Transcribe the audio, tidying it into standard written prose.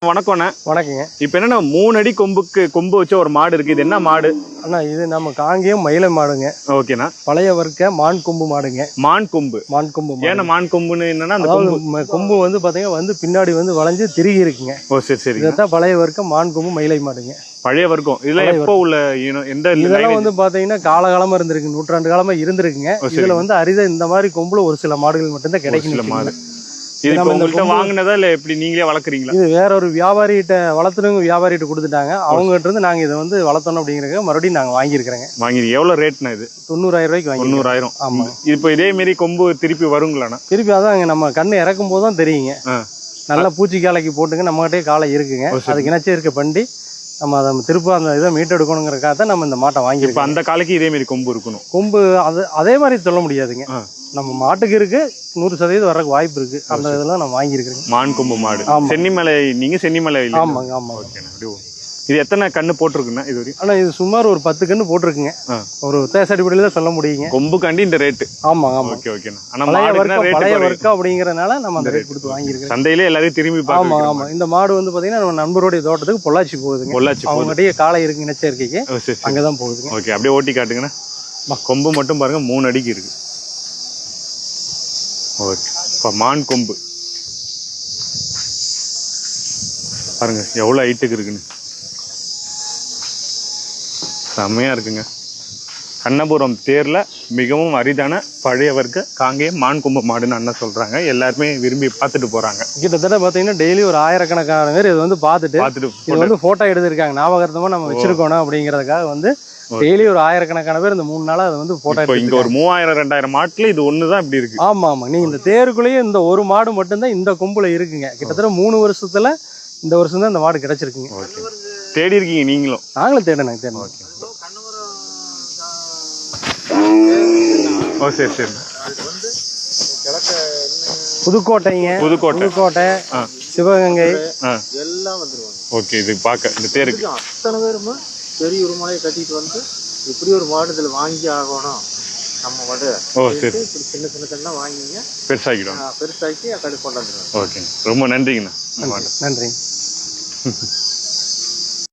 வணக்கம்ண்ணே. வணக்கங்க. இப்போ என்னன்னா 3 அடி கொம்பு வச்ச ஒரு மாடு இருக்கு. இது என்ன மாடு அண்ணா? இது நம்ம காங்கேயம் மயிலை மாடுங்க. ஓகேண்ணா. பழைய வர்க்க மான் கொம்பு மாடுங்க. மான் கொம்பு. ஏன்னா மான் கொம்புன்னு என்னன்னா அந்த கொம்பு வந்து பாத்தீங்கன்னா பின்னாடி வளைஞ்சு திருகி இருக்குங்க. ஓ சரி சரி. இதான் பழைய வர்க்க மான் கொம்பு மயிலை மாடுங்க. பழைய வர்க்கம். இதெல்லாம் எப்போ உள்ள எந்த இதெல்லாம் பாத்தீங்கன்னா காலகாலமா இருந்திருக்கு, நூற்றாண்டு காலமா இருந்திருக்குங்க. இதுல அரிதா இந்த மாதிரி கொம்புல ஒரு சில மாடுகள் மட்டும்தான் கிடைக்கும். மாடு இது இப்போ உங்கள்கிட்ட வாங்கினதா இல்லை எப்படி நீங்களே வளர்க்குறீங்களா? இது வேற ஒரு வியாபாரிகிட்ட வளர்த்துறவங்க வியாபாரிகிட்ட கொடுத்துட்டாங்க. அவங்ககிட்ட இருந்து நாங்கள் இதை வளர்த்தோம் அப்படிங்கிறத மறுபடியும் நாங்கள் வாங்கியிருக்கிறோங்க. எவ்வளோ ரேட்னா இது? 90,000 ரூபாய்க்கு வாங்கி. 90,000. ஆமாம். இப்போ இதே மாரி கொம்பு திருப்பி வருங்களாண்ணா? திருப்பி அதான் நம்ம கண்ணு இறக்கும் போது தான் தெரியுங்க. நல்லா பூச்சி காலைக்கு போட்டுங்க. நம்மகிட்டே காலை இருக்குங்க. அதுக்கு இணைச்சி இருக்க பண்டி நம்ம அதை திருப்ப அந்த இதை மீட்டெடுக்கணுங்கிறக்காக தான் நம்ம இந்த மாட்டை வாங்கியிருக்கோம். அந்த காலைக்கு இதே மாதிரி கொம்பு இருக்கணும். கொம்பு அதே மாதிரி சொல்ல முடியாதுங்க. நம்ம மாட்டுக்கு இருக்கு 100% வர்றதுக்கு வாய்ப்பு இருக்கு. அந்த இதெல்லாம் நம்ம வாங்கியிருக்கிறோம். மான் கொம்பு மாடு. சென்னிமலை. நீங்க சென்னிமலை? ஆமாங்க ஆமாங்க. இது எத்தனை கண்ணு போட்டிருக்குண்ணா இது வரைக்கும்? ஆனால் இது சுமார் ஒரு 10 கண்ணு போட்டிருக்குங்க. ஒரு வித்தியாச அடிப்படையில் தான் சொல்ல முடியுங்க. கொம்புக்காண்டி இந்த ரேட்டு. ஆமாம் ஆமாம். ஓகே ஓகேண்ணா. பழைய வர்க்கம் அப்படிங்கிறனால நம்ம அந்த ரேட் கொடுத்து வாங்கியிருக்கோம். சந்தையிலே எல்லாரையும் திரும்பி ஆமாம் ஆமாம். இந்த மாடு பார்த்தீங்கன்னா நம்ம நண்பருடைய தோட்டத்துக்கு பொள்ளாச்சி போகுதுங்க. அவங்ககிட்டயே காலை இருக்கு இனச்சேர்க்கைக்கு அங்கதான் போகுதுங்க. ஓகே, அப்படியே ஓட்டி காட்டுங்கண்ணா. கொம்பு மட்டும் பாருங்க 3 அடிக்கு இருக்கு. ஓகே. இப்போ மான் கொம்பு பாருங்க எவ்வளோ ஹைட்டுக்கு இருக்குன்னு. செம்மையா இருக்குங்க. கண்ணபுரம் தேர்ல மிகவும் அரிதான பழைய வர்க்க காங்கேயம் மான் கொம்பு மாடுன்னு அண்ணன் சொல்றாங்க. எல்லாருமே விரும்பி பார்த்துட்டு போறாங்க. கிட்டத்தட்ட பாத்தீங்கன்னா டெய்லி ஒரு ஆயிரக்கணக்கான பேர் இது பார்த்துட்டு போட்டோ எடுத்திருக்காங்க. ஞாபகார்த்தமா நம்ம வச்சிருக்கோம் அப்படிங்கறதுக்காக டெய்லி ஒரு ஆயிரக்கணக்கான பேர் இந்த 3 நாளா அதை போட்டோ எடுத்து. இங்க ஒரு 3000-2000 மாட்டுல இது ஒண்ணுதான் இப்படி இருக்கு. ஆமா ஆமா. நீங்க இந்த தேருக்குள்ளேயே இந்த ஒரு மாடு மட்டும்தான் இந்த கொம்புல இருக்குங்க. கிட்டத்தட்ட 3 வருஷத்துல இந்த வருஷம் தான் இந்த மாடு கிடைச்சிருக்குங்க. தேடி இருக்கீங்க நீங்களும்? நாங்களும் தேடணும். ஓ சரி சரி. புதுக்கோட்டை சிவகங்கை எல்லாம் வந்துருவாங்க. ஓகே. இது பார்க்க இந்த தேருக்கு அத்தனை பேருமே பெரிய ஒரு மலையை கட்டிட்டு இப்படி ஒரு மாடு இதில் வாங்கி ஆகணும் நம்ம மாடு. ஓ சரி. இப்படி சின்ன சின்ன கண்ணா வாங்கிங்க பெருசாக்கி பெருசாக்கி கடை கொண்டாந்துருவோம். ஓகே, ரொம்ப நன்றிங்கண்ணா. நன்றி.